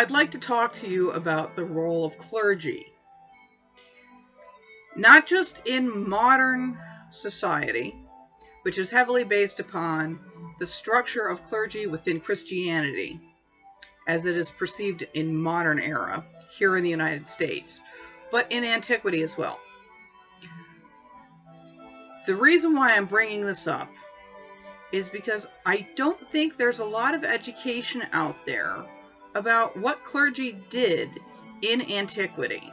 I'd like to talk to you about the role of clergy. Not just in modern society, which is heavily based upon the structure of clergy within Christianity, as it is perceived in modern era here in the United States, but in antiquity as well. The reason why I'm bringing this up is because I don't think there's a lot of education out there about what clergy did in antiquity.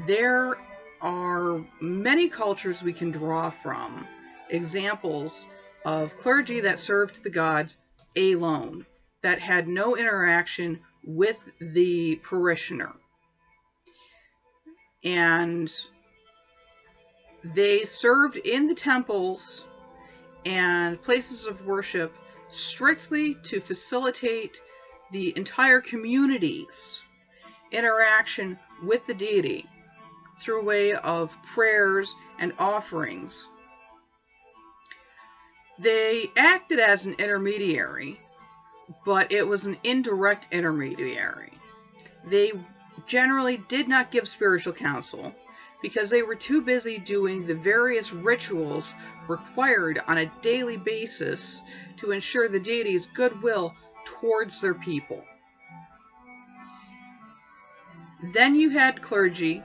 There are many cultures we can draw from, examples of clergy that served the gods alone, that had no interaction with the parishioner. And they served in the temples and places of worship strictly to facilitate the entire community's interaction with the deity through a way of prayers and offerings. They acted as an intermediary, but it was an indirect intermediary. They generally did not give spiritual counsel because they were too busy doing the various rituals required on a daily basis to ensure the deity's goodwill towards their people. Then you had clergy,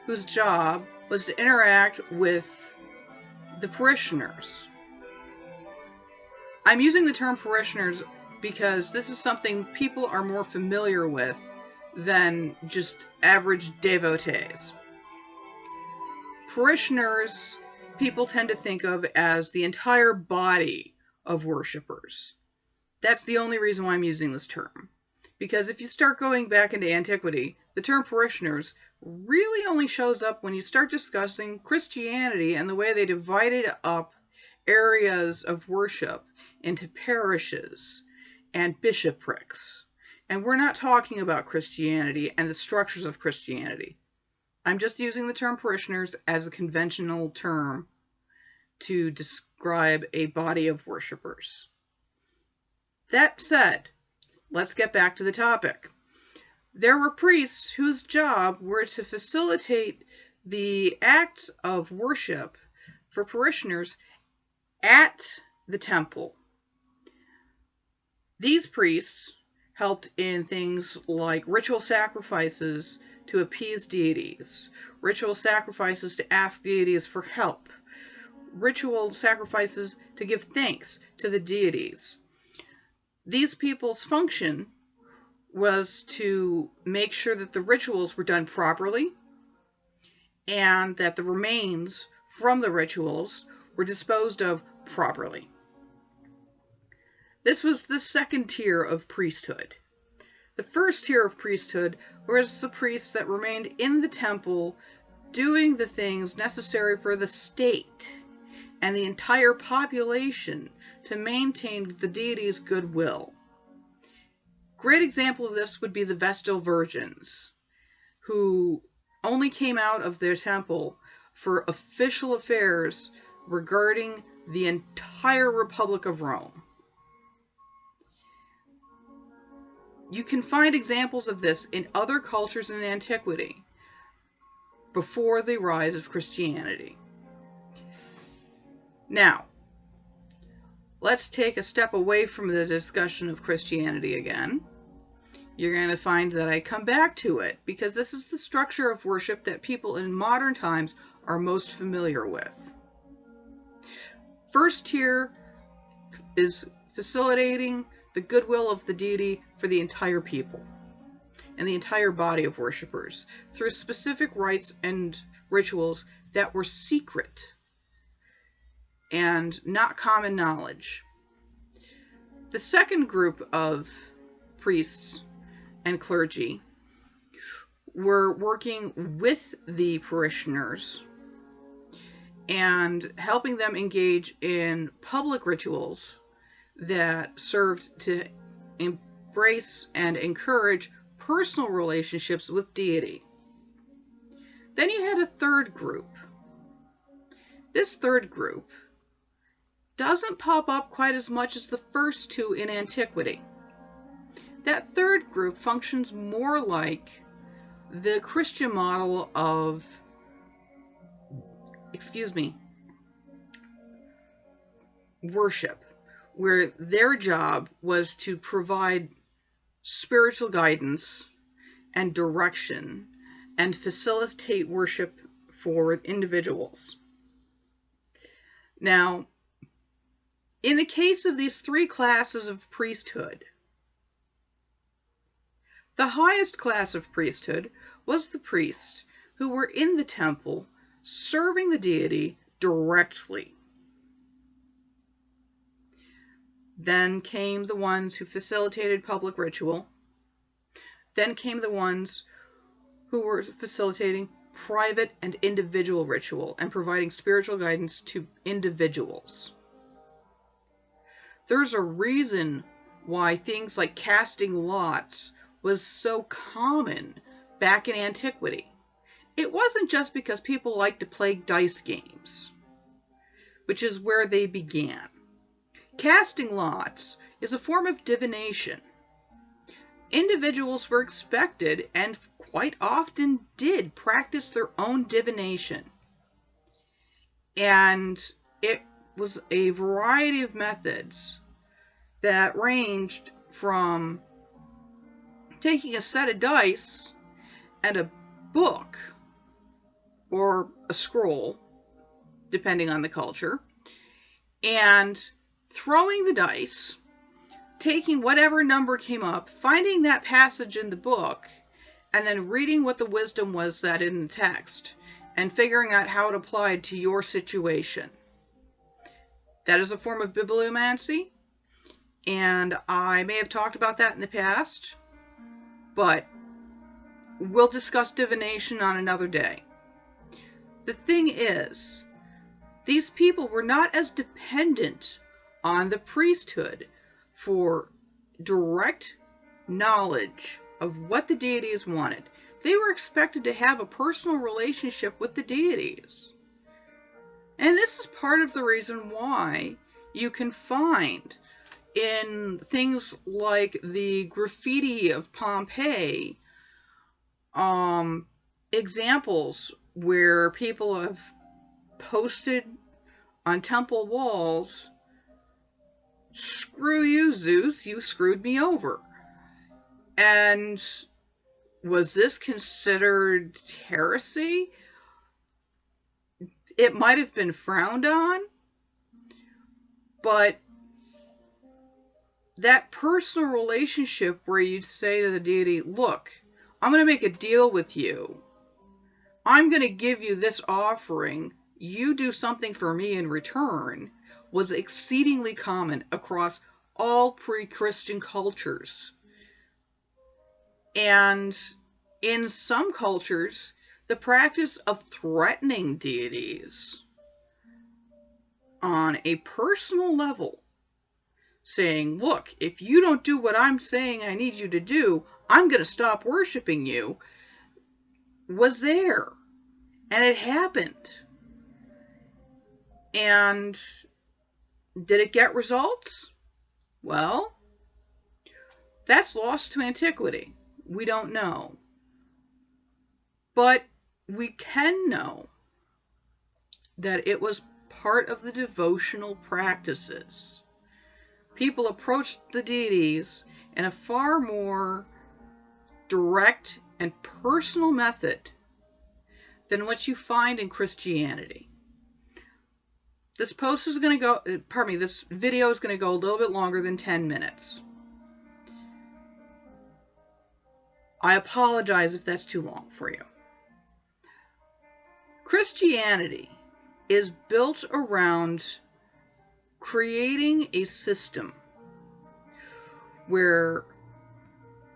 whose job was to interact with the parishioners. I'm using the term parishioners because this is something people are more familiar with than just average devotees. Parishioners, people tend to think of as the entire body of worshipers. That's the only reason why I'm using this term. Because if you start going back into antiquity, the term parishioners really only shows up when you start discussing Christianity and the way they divided up areas of worship into parishes and bishoprics. And we're not talking about Christianity and the structures of Christianity. I'm just using the term parishioners as a conventional term to describe a body of worshipers. That said, let's get back to the topic. There were priests whose job were to facilitate the acts of worship for parishioners at the temple. These priests helped in things like ritual sacrifices to appease deities, ritual sacrifices to ask deities for help, ritual sacrifices to give thanks to the deities. These people's function was to make sure that the rituals were done properly and that the remains from the rituals were disposed of properly. This was the second tier of priesthood. The first tier of priesthood was the priests that remained in the temple doing the things necessary for the state and the entire population to maintain the deity's goodwill. Great example of this would be the Vestal Virgins, who only came out of their temple for official affairs regarding the entire Republic of Rome. You can find examples of this in other cultures in antiquity before the rise of Christianity. Now, let's take a step away from the discussion of Christianity again. You're going to find that I come back to it because this is the structure of worship that people in modern times are most familiar with. First tier is facilitating the goodwill of the deity for the entire people and the entire body of worshipers through specific rites and rituals that were secret and not common knowledge. The second group of priests and clergy were working with the parishioners and helping them engage in public rituals that served to embrace and encourage personal relationships with deity. Then you had a third group. This third group doesn't pop up quite as much as the first two in antiquity. That third group functions more like the Christian model of, worship, where their job was to provide spiritual guidance and direction and facilitate worship for individuals. Now, in the case of these three classes of priesthood, the highest class of priesthood was the priests who were in the temple serving the deity directly. Then came the ones who facilitated public ritual. Then came the ones who were facilitating private and individual ritual and providing spiritual guidance to individuals. There's a reason why things like casting lots was so common back in antiquity. It wasn't just because people liked to play dice games, which is where they began. Casting lots is a form of divination. Individuals were expected, and quite often did, practice their own divination. And it was a variety of methods that ranged from taking a set of dice and a book or a scroll, depending on the culture, and throwing the dice, taking whatever number came up, finding that passage in the book, and then reading what the wisdom was that in the text, and figuring out how it applied to your situation. That is a form of bibliomancy, and I may have talked about that in the past, but we'll discuss divination on another day. The thing is, these people were not as dependent on the priesthood for direct knowledge of what the deities wanted. They were expected to have a personal relationship with the deities. And this is part of the reason why you can find in things like the graffiti of Pompeii, examples where people have posted on temple walls, "Screw you, Zeus, you screwed me over." And was this considered heresy? It might have been frowned on, but that personal relationship where you'd say to the deity, "Look, I'm going to make a deal with you. I'm going to give you this offering. You do something for me in return," was exceedingly common across all pre-Christian cultures. And in some cultures, the practice of threatening deities on a personal level, saying, "Look, if you don't do what I'm saying I need you to do, I'm going to stop worshiping you," was there. And it happened. And did it get results? Well, that's lost to antiquity. We don't know. But we can know that it was part of the devotional practices. People approached the deities in a far more direct and personal method than what you find in Christianity. This post is going to go, this video is going to go a little bit longer than 10 minutes. I apologize if that's too long for you. Christianity is built around creating a system where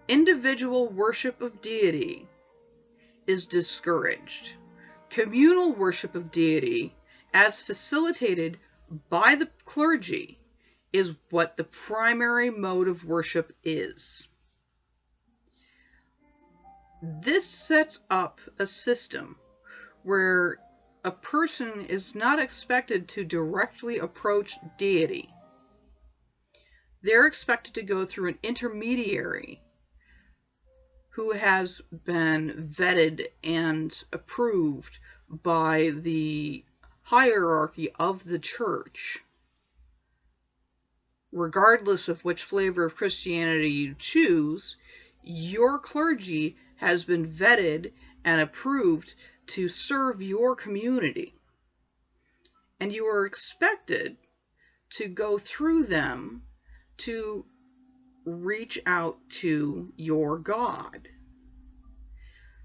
individual worship of deity is discouraged. Communal worship of deity, as facilitated by the clergy, is what the primary mode of worship is. This sets up a system where a person is not expected to directly approach deity. they're expected to go through an intermediary who has been vetted and approved by the hierarchy of the church. Regardless of which flavor of Christianity you choose, your clergy has been vetted and approved to serve your community. And you are expected to go through them to reach out to your God.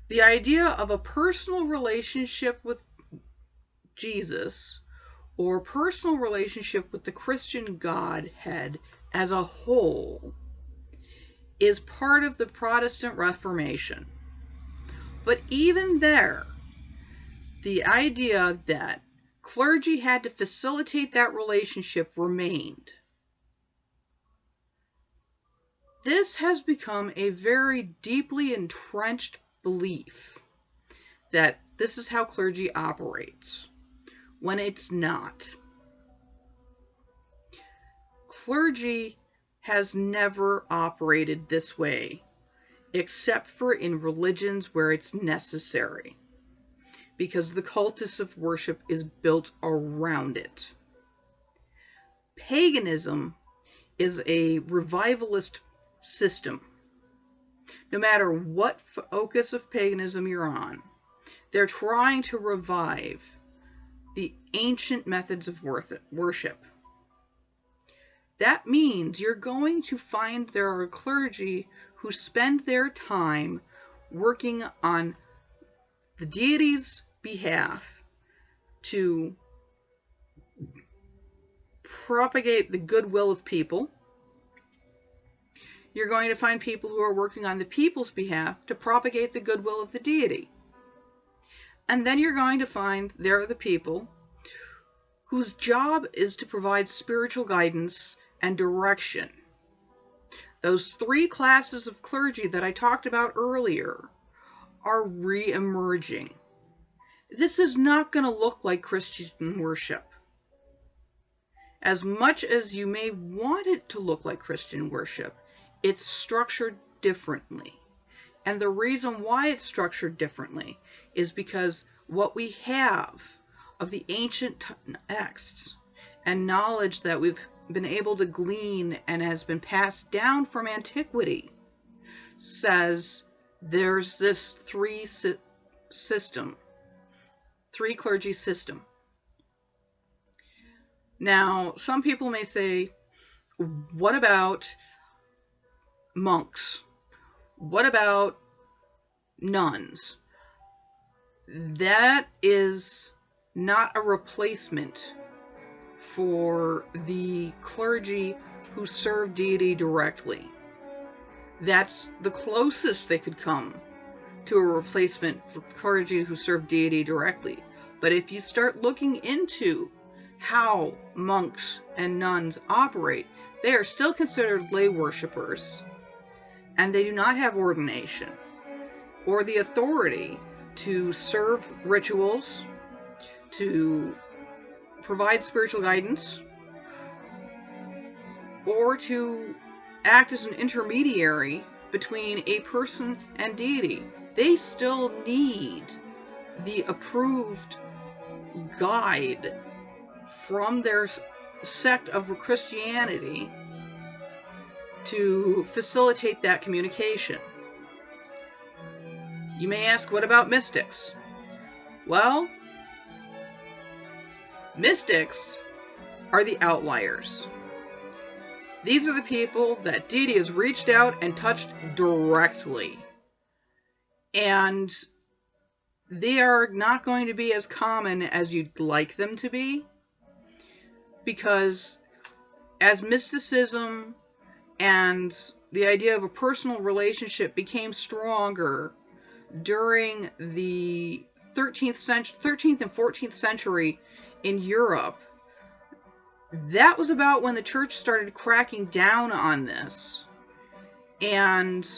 The idea of a personal relationship with Jesus or personal relationship with the Christian Godhead as a whole is part of the Protestant Reformation. But even there, the idea that clergy had to facilitate that relationship remained. This has become a very deeply entrenched belief that this is how clergy operates, when it's not. Clergy has never operated this way, except for in religions where it's necessary, because the cultus of worship is built around it. Paganism is a revivalist system. No matter what focus of paganism you're on, they're trying to revive the ancient methods of worship. That means you're going to find there are clergy who spend their time working on the deity's behalf to propagate the goodwill of people. You're going to find people who are working on the people's behalf to propagate the goodwill of the deity. And then you're going to find there are the people whose job is to provide spiritual guidance and direction. Those three classes of clergy that I talked about earlier are re-emerging. This is not going to look like Christian worship. As much as you may want it to look like Christian worship, it's structured differently. And the reason why it's structured differently is because what we have of the ancient texts and knowledge that we've been able to glean and has been passed down from antiquity says there's this three clergy system. Now, some people may say, what about monks? What about nuns? That is not a replacement for the clergy who serve deity directly. That's the closest they could come to a replacement for clergy who serve deity directly. But if you start looking into how monks and nuns operate, they are still considered lay worshippers, and they do not have ordination or the authority to serve rituals, to provide spiritual guidance, or to act as an intermediary between a person and deity. They still need the approved guide from their sect of Christianity to facilitate that communication. You may ask, what about mystics? Well, mystics are the outliers. These are the people that deity has reached out and touched directly. And they are not going to be as common as you'd like them to be, because as mysticism and the idea of a personal relationship became stronger during the 13th and 14th century in Europe, that was about when the church started cracking down on this. And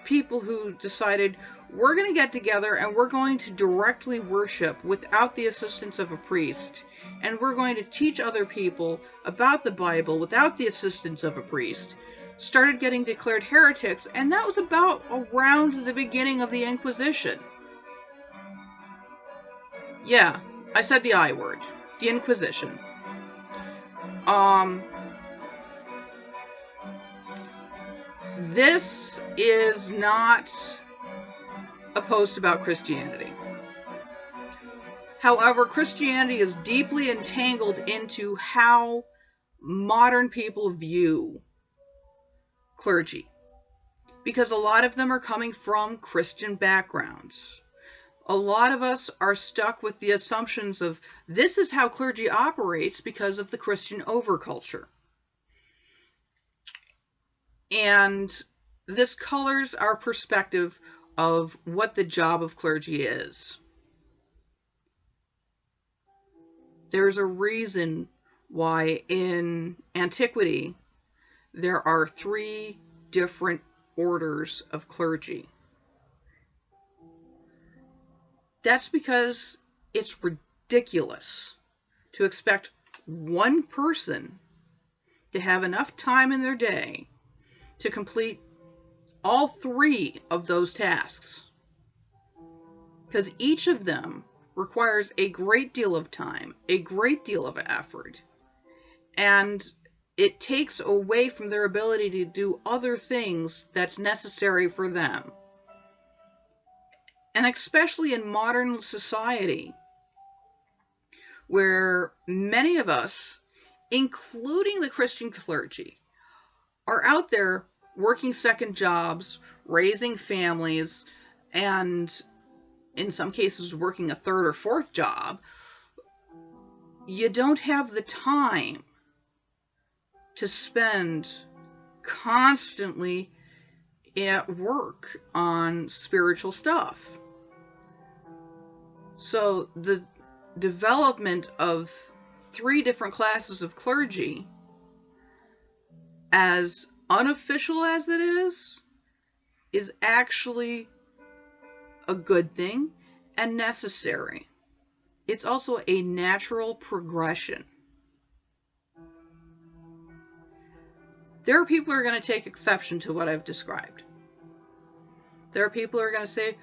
people who decided, we're going to get together and we're going to directly worship without the assistance of a priest. And we're going to teach other people about the Bible without the assistance of a priest. Started getting declared heretics, and that was about around the beginning of the Inquisition. Yeah, I said the I word. The Inquisition. This is not a post about Christianity. However, Christianity is deeply entangled into how modern people view clergy, because a lot of them are coming from Christian backgrounds. A lot of us are stuck with the assumptions of this is how clergy operates because of the Christian overculture. And this colors our perspective of what the job of clergy is. There's a reason why in antiquity there are 3 different orders of clergy. That's because it's ridiculous to expect one person to have enough time in their day to complete all 3 of those tasks, because each of them requires a great deal of time, a great deal of effort, and it takes away from their ability to do other things that's necessary for them. And especially in modern society, where many of us, including the Christian clergy, are out there working second jobs, raising families, and in some cases working a third or fourth job, you don't have the time to spend constantly at work on spiritual stuff. So the development of 3 different classes of clergy, as unofficial as it is actually a good thing and necessary. It's also a natural progression. There are people who are going to take exception to what I've described. There are people who are going to say,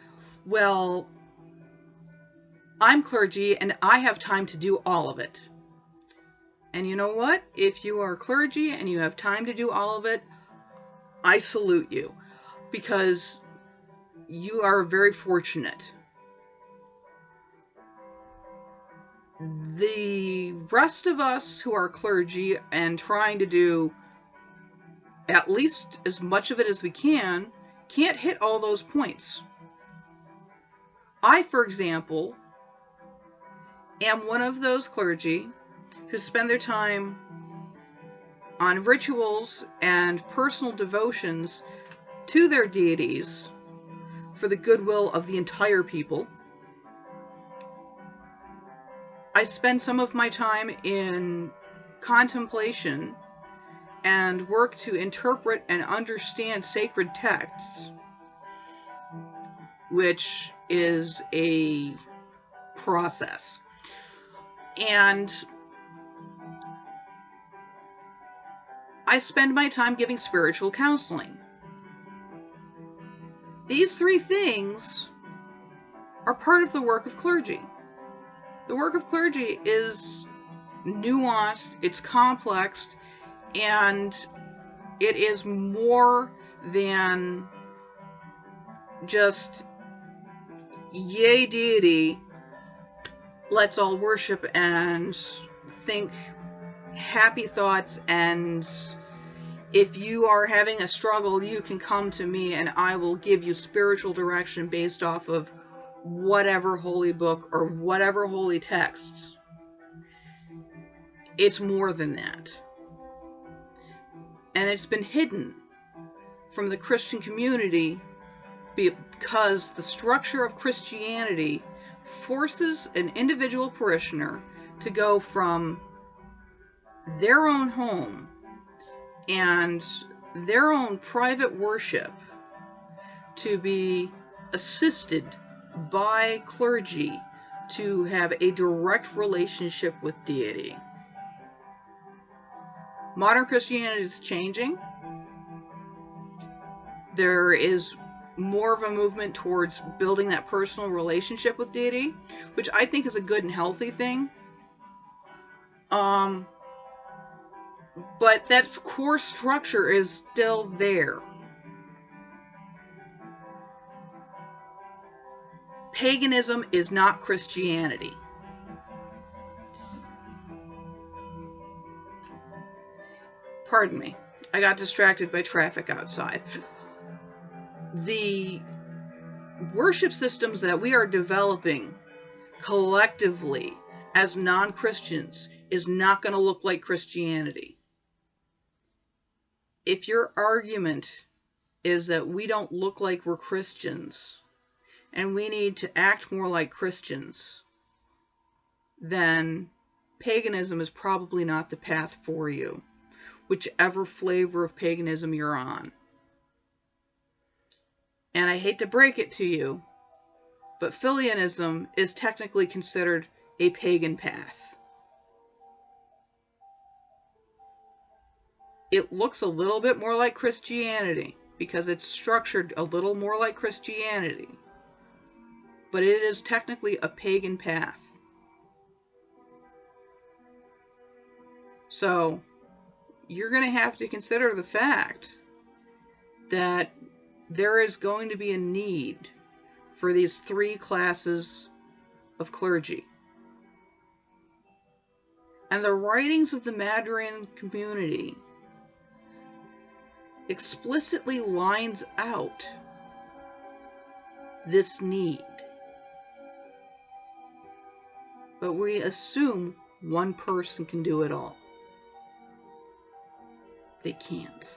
well, I'm clergy and I have time to do all of it. And you know what? If you are clergy and you have time to do all of it, I salute you, because you are very fortunate. The rest of us who are clergy and trying to do at least as much of it as we can't hit all those points. I, for example, am one of those clergy who spend their time on rituals and personal devotions to their deities for the goodwill of the entire people. I spend some of my time in contemplation and work to interpret and understand sacred texts, which is a process. And I spend my time giving spiritual counseling. These 3 things are part of the work of clergy. The work of clergy is nuanced, it's complex, and it is more than just, yay deity, let's all worship and think happy thoughts, and if you are having a struggle, you can come to me and I will give you spiritual direction based off of whatever holy book or whatever holy texts. It's more than that. And it's been hidden from the Christian community because the structure of Christianity forces an individual parishioner to go from their own home and their own private worship to be assisted by clergy to have a direct relationship with deity. Modern Christianity is changing. There is more of a movement towards building that personal relationship with deity, which I think is a good and healthy thing. But that core structure is still there. Paganism is not Christianity. Pardon me. I got distracted by traffic outside. The worship systems that we are developing collectively as non-Christians is not going to look like Christianity. If your argument is that we don't look like we're Christians and we need to act more like Christians, then paganism is probably not the path for you, whichever flavor of paganism you're on. And I hate to break it to you, but Filianism is technically considered a pagan path. It looks a little bit more like Christianity because it's structured a little more like Christianity, but it is technically a pagan path. So you're going to have to consider the fact that there is going to be a need for these three classes of clergy. And the writings of the Madrian community explicitly lines out this need. But we assume one person can do it all. They can't.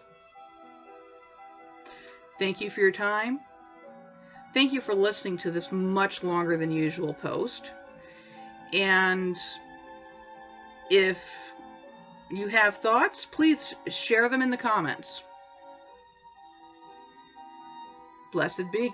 Thank you for your time. Thank you for listening to this much longer than usual post. And if you have thoughts, please share them in the comments. Blessed be.